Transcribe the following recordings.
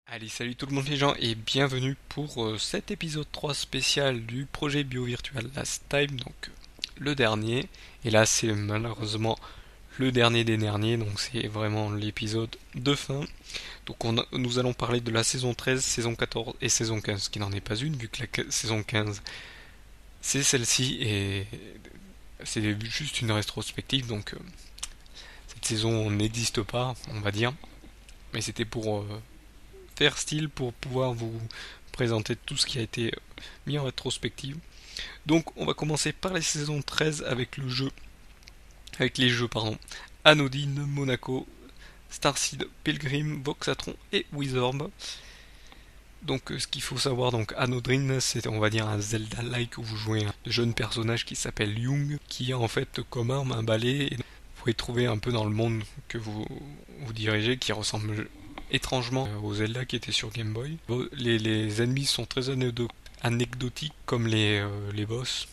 Allez, salut tout le monde les gens et bienvenue pour cet épisode 3 spécial du projet BioVirtual Last Time, donc le dernier. Et là c'est malheureusement le dernier des derniers, donc c'est vraiment l'épisode de fin. Donc nous allons parler de la saison 13, saison 14 et saison 15, qui n'en est pas une vu que la saison 15 c'est celle-ci et c'est juste une rétrospective, donc cette saison n'existe pas, on va dire. Mais c'était pour faire style pour pouvoir vous présenter tout ce qui a été mis en rétrospective. Donc on va commencer par la saison 13 avec les jeux Anodine, Monaco, Starseed, Pilgrim, Voxatron et Wizorb. Donc ce qu'il faut savoir, donc Anodine, c'est on va dire un Zelda-like où vous jouez un jeune personnage qui s'appelle Young, qui a en fait comme arme un balai. Et vous pouvez trouver un peu dans le monde que vous dirigez, qui ressemble étrangement au Zelda qui était sur Game Boy. Les ennemis sont très anecdotiques comme les boss.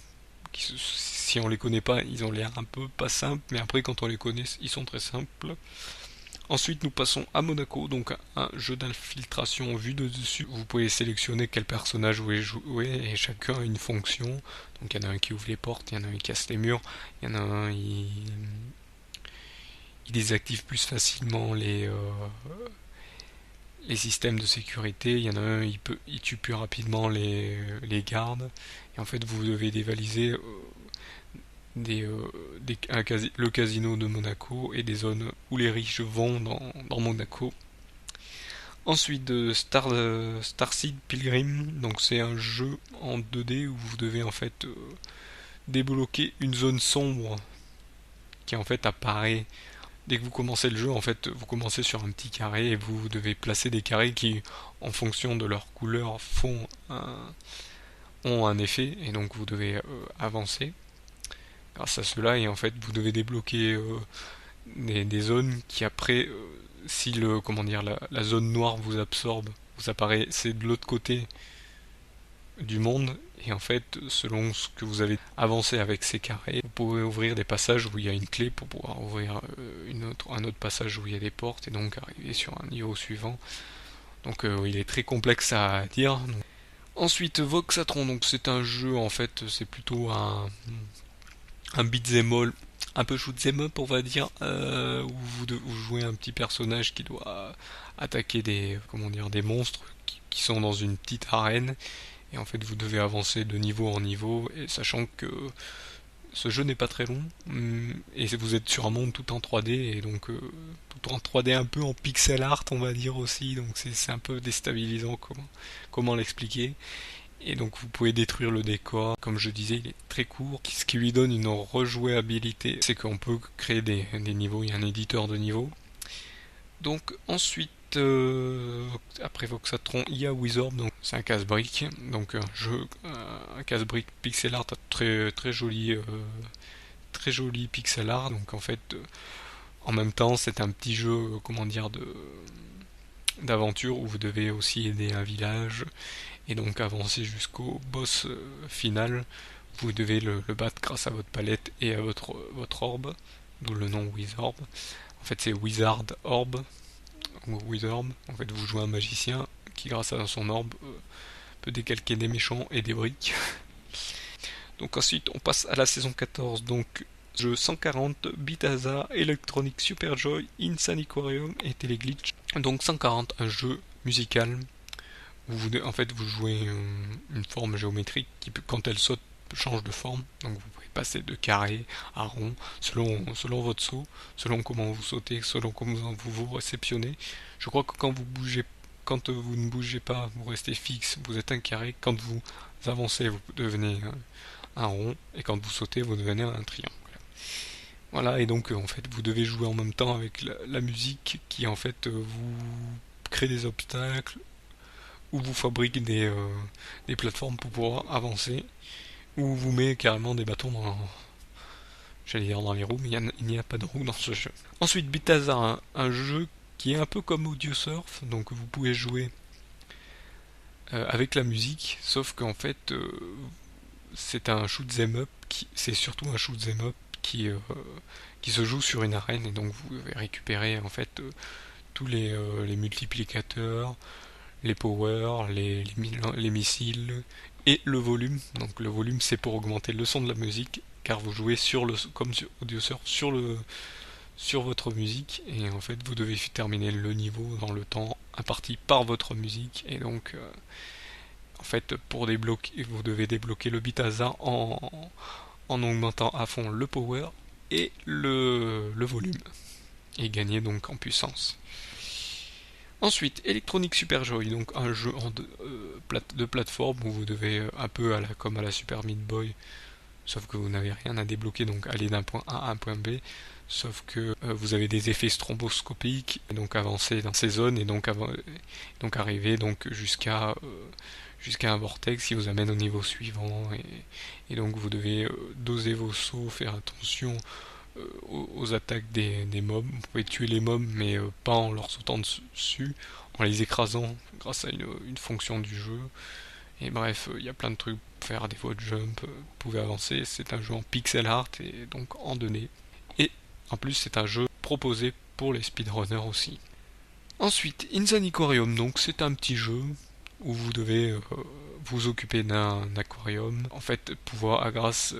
Si on les connaît pas, ils ont l'air un peu pas simples, mais après quand on les connaît, ils sont très simples. Ensuite, nous passons à Monaco, donc un jeu d'infiltration vu de dessus. Vous pouvez sélectionner quel personnage vous voulez jouer et chacun a une fonction. Donc il y en a un qui ouvre les portes, il y en a un qui casse les murs, il y en a un il désactive plus facilement les systèmes de sécurité. Il y en a un, il tue plus rapidement les gardes. Et en fait, vous devez dévaliser le casino de Monaco et des zones où les riches vont dans Monaco. Ensuite, Starseed Pilgrim, donc c'est un jeu en 2D où vous devez en fait débloquer une zone sombre qui en fait apparaît dès que vous commencez le jeu. En fait, vous commencez sur un petit carré et vous devez placer des carrés qui, en fonction de leur couleur, ont un effet et donc vous devez avancer grâce à cela et en fait vous devez débloquer des zones qui après, si la zone noire vous absorbe, vous apparaissez de l'autre côté du monde et en fait selon ce que vous avez avancé avec ces carrés, vous pouvez ouvrir des passages où il y a une clé pour pouvoir ouvrir un autre passage où il y a des portes et donc arriver sur un niveau suivant. Donc il est très complexe à dire. Ensuite Voxatron, donc c'est un jeu en fait, c'est plutôt un beat'em all, un peu shoot'em up on va dire, où vous jouez un petit personnage qui doit attaquer des monstres qui sont dans une petite arène et en fait vous devez avancer de niveau en niveau et sachant que ce jeu n'est pas très long et vous êtes sur un monde tout en 3D et donc tout en 3D un peu en pixel art on va dire aussi, donc c'est un peu déstabilisant comment l'expliquer. Et donc vous pouvez détruire le décor. Comme je disais, il est très court. Ce qui lui donne une rejouabilité, c'est qu'on peut créer des niveaux. Il y a un éditeur de niveaux. Donc ensuite, après Voxatron, il y a Wizorb. Donc c'est un casse-brique. Donc un casse-brique pixel art très joli pixel art. Donc en fait, en même temps, c'est un petit jeu, comment dire, d'aventure où vous devez aussi aider un village et donc avancer jusqu'au boss final. Vous devez le battre grâce à votre palette et à votre orbe, d'où le nom Wizorb. En fait, c'est Wizard Orb ou Wizorb. En fait, vous jouez un magicien qui, grâce à son orbe, peut décalquer des méchants et des briques. Donc ensuite, on passe à la saison 14. Donc jeu 140, Bithazza, Electronic Superjoy, Insaniquarium et Teleglitch. Donc 140, un jeu musical en fait, vous jouez une forme géométrique qui, quand elle saute, change de forme. Donc vous pouvez passer de carré à rond selon votre saut, selon comment vous sautez, selon comment vous réceptionnez. Je crois que quand vous ne bougez pas, vous restez fixe, vous êtes un carré. Quand vous avancez, vous devenez un rond. Et quand vous sautez, vous devenez un triangle. Voilà, et donc en fait, vous devez jouer en même temps avec la musique qui en fait vous crée des obstacles ou vous fabrique des plateformes pour pouvoir avancer, ou vous met carrément des bâtons j'allais dire dans les roues, mais il n'y a pas de roues dans ce jeu. Ensuite, Bithazza, un jeu qui est un peu comme Audio Surf, donc vous pouvez jouer avec la musique, sauf qu'en fait, c'est un shoot'em up, c'est surtout un shoot'em up qui se joue sur une arène, et donc vous devez récupérer en fait tous les multiplicateurs, les powers, les missiles et le volume. Donc le volume c'est pour augmenter le son de la musique car vous jouez comme sur Audiosurf sur votre musique et en fait vous devez terminer le niveau dans le temps imparti par votre musique et donc en fait pour débloquer vous devez débloquer le bit hasard en augmentant à fond le power et le volume et gagner donc en puissance. Ensuite, Electronic Super Joy, donc un jeu de plateforme où vous devez un peu comme à la Super Meat Boy, sauf que vous n'avez rien à débloquer, donc aller d'un point A à un point B, sauf que vous avez des effets stromboscopiques, et donc avancer dans ces zones et donc arriver donc jusqu'à un vortex qui vous amène au niveau suivant et donc vous devez doser vos sauts, faire attention aux attaques des mobs. Vous pouvez tuer les mobs mais pas en leur sautant dessus, en les écrasant grâce à une fonction du jeu. Et bref, il y a plein de trucs pour faire des voies de jump, vous pouvez avancer. C'est un jeu en pixel art et donc en données. Et en plus c'est un jeu proposé pour les speedrunners aussi. Ensuite, Insanicorium, donc c'est un petit jeu où vous devez vous occuper d'un aquarium, en fait pouvoir grâce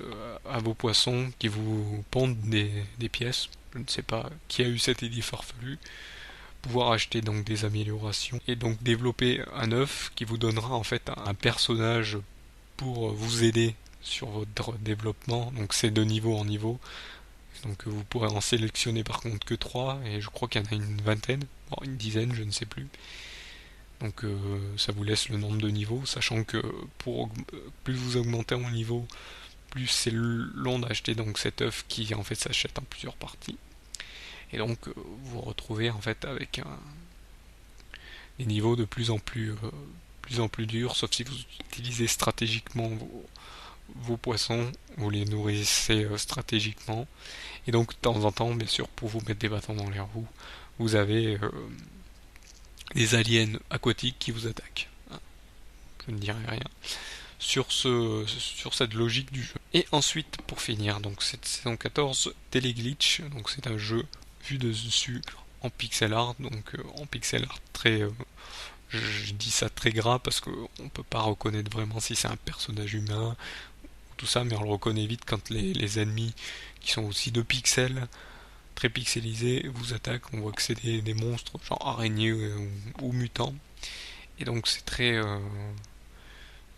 à vos poissons qui vous pondent des pièces, je ne sais pas qui a eu cette idée farfelue, pouvoir acheter donc des améliorations et donc développer un œuf qui vous donnera en fait un personnage pour vous aider sur votre développement, donc c'est de niveau en niveau. Donc vous pourrez en sélectionner par contre que 3 et je crois qu'il y en a une vingtaine, voire une dizaine, je ne sais plus. Donc ça vous laisse le nombre de niveaux, sachant que plus vous augmentez en niveau, plus c'est long d'acheter donc cet œuf qui en fait s'achète en plusieurs parties. Et donc vous vous retrouvez en fait avec des niveaux de plus en plus durs, sauf si vous utilisez stratégiquement vos poissons, vous les nourrissez stratégiquement. Et donc de temps en temps, bien sûr, pour vous mettre des bâtons dans les roues, vous avez des aliens aquatiques qui vous attaquent. Je ne dirai rien sur cette logique du jeu. Et ensuite, pour finir, donc cette saison 14, Teleglitch, donc c'est un jeu vu de dessus en pixel art, donc en pixel art très... je dis ça très gras parce qu'on ne peut pas reconnaître vraiment si c'est un personnage humain, tout ça, mais on le reconnaît vite quand les ennemis qui sont aussi 2 pixels, très pixelisés, vous attaquent. On voit que c'est des monstres, genre araignées ou mutants. Et donc c'est très...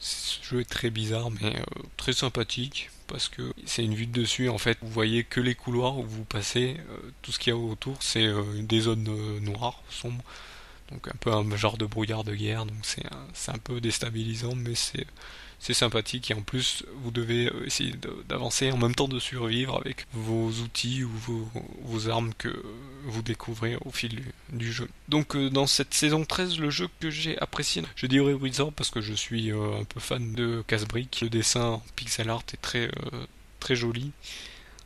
ce jeu est très bizarre, mais très sympathique, parce que c'est une vue de dessus, en fait. Vous voyez que les couloirs où vous passez, tout ce qu'il y a autour, c'est des zones noires, sombres. Donc un peu un genre de brouillard de guerre, donc c'est un peu déstabilisant, mais c'est sympathique et en plus vous devez essayer d'avancer en même temps de survivre avec vos outils ou vos armes que vous découvrez au fil du jeu. Donc dans cette saison 13, le jeu que j'ai apprécié, je dirais Wizard parce que je suis un peu fan de casse-briques, le dessin en pixel art est très joli.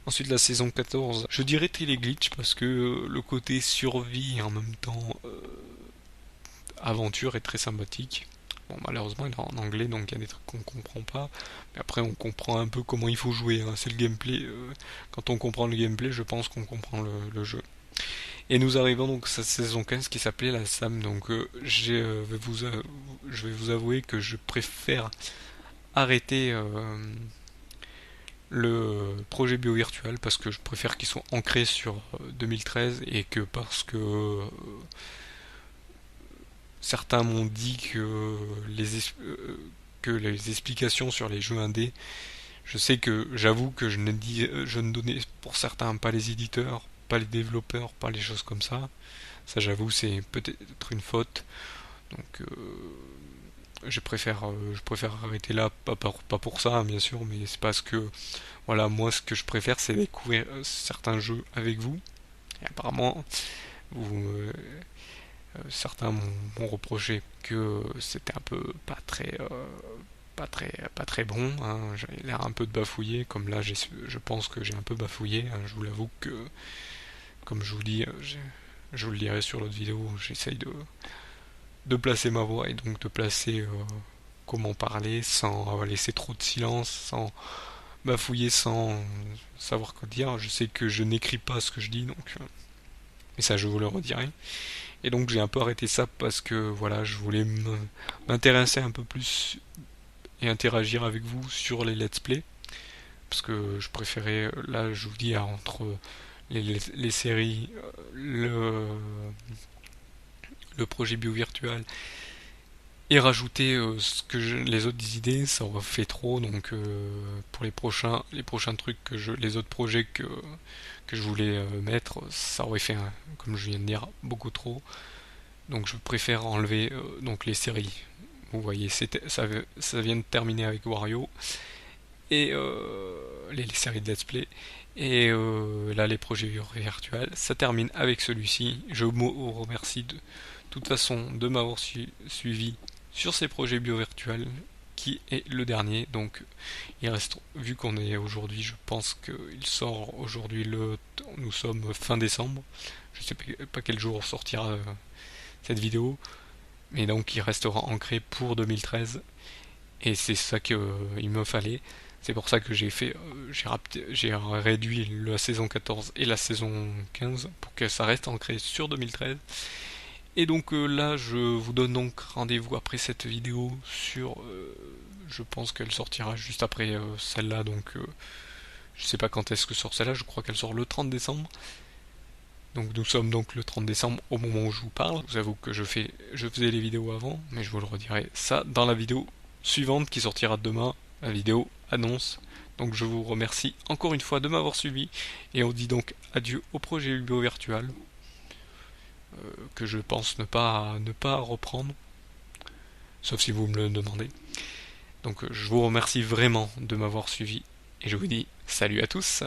Ensuite la saison 14, je dirais Teleglitch parce que le côté survie et en même temps aventure est très sympathique. Bon, malheureusement, il est en anglais, donc il y a des trucs qu'on comprend pas. Mais après, on comprend un peu comment il faut jouer. Hein. C'est le gameplay. Quand on comprend le gameplay, je pense qu'on comprend le jeu. Et nous arrivons donc à cette saison 15 qui s'appelait la SAM. Donc, je vais vous avouer que je préfère arrêter le projet BioVirtual parce que je préfère qu'il soit ancré sur 2013 et que parce que certains m'ont dit que les explications sur les jeux indés, je sais que j'avoue que je ne donnais pour certains pas les éditeurs, pas les développeurs, pas les choses comme ça. Ça j'avoue c'est peut-être une faute. Donc je préfère arrêter là, pas pour ça hein, bien sûr, mais c'est parce que voilà, moi ce que je préfère c'est découvrir certains jeux avec vous. Et apparemment vous certains m'ont reproché que c'était un peu pas très bon. Hein. J'avais l'air un peu de bafouiller, comme là je pense que j'ai un peu bafouillé. Hein. Je vous l'avoue que, comme je vous dis, je vous le dirai sur l'autre vidéo, j'essaye de placer ma voix et donc de placer comment parler sans laisser trop de silence, sans bafouiller, sans savoir quoi dire. Je sais que je n'écris pas ce que je dis, donc mais ça je vous le redirai. Et donc j'ai un peu arrêté ça parce que voilà, je voulais m'intéresser un peu plus et interagir avec vous sur les let's play. Parce que je préférais, là je vous dis, entre les séries, le projet bio virtuel et rajouter les autres idées, ça aurait fait trop. Donc pour les prochains trucs les autres projets que je voulais mettre, ça aurait fait, comme je viens de dire, beaucoup trop. Donc je préfère enlever donc les séries. Vous voyez, ça vient de terminer avec Wario et les séries de let's play. Et là, les projets virtuels, ça termine avec celui-ci. Je vous remercie de toute façon de m'avoir suivi sur ces projets bio-virtuels, qui est le dernier. Donc, il reste, vu qu'on est aujourd'hui, je pense qu'il sort aujourd'hui nous sommes fin décembre. Je sais pas quel jour sortira cette vidéo, mais donc il restera ancré pour 2013. Et c'est ça qu'il me fallait. C'est pour ça que j'ai réduit la saison 14 et la saison 15 pour que ça reste ancré sur 2013. Et donc là, je vous donne donc rendez-vous après cette vidéo je pense qu'elle sortira juste après celle-là, donc je sais pas quand est-ce que sort celle-là, je crois qu'elle sort le 30 décembre. Donc nous sommes donc le 30 décembre au moment où je vous parle. Je vous avoue que je faisais les vidéos avant, mais je vous le redirai ça dans la vidéo suivante qui sortira demain, la vidéo annonce. Donc je vous remercie encore une fois de m'avoir suivi et on dit donc adieu au projet Ubo Virtual que je pense ne pas reprendre, sauf si vous me le demandez. Donc je vous remercie vraiment de m'avoir suivi et je vous dis salut à tous.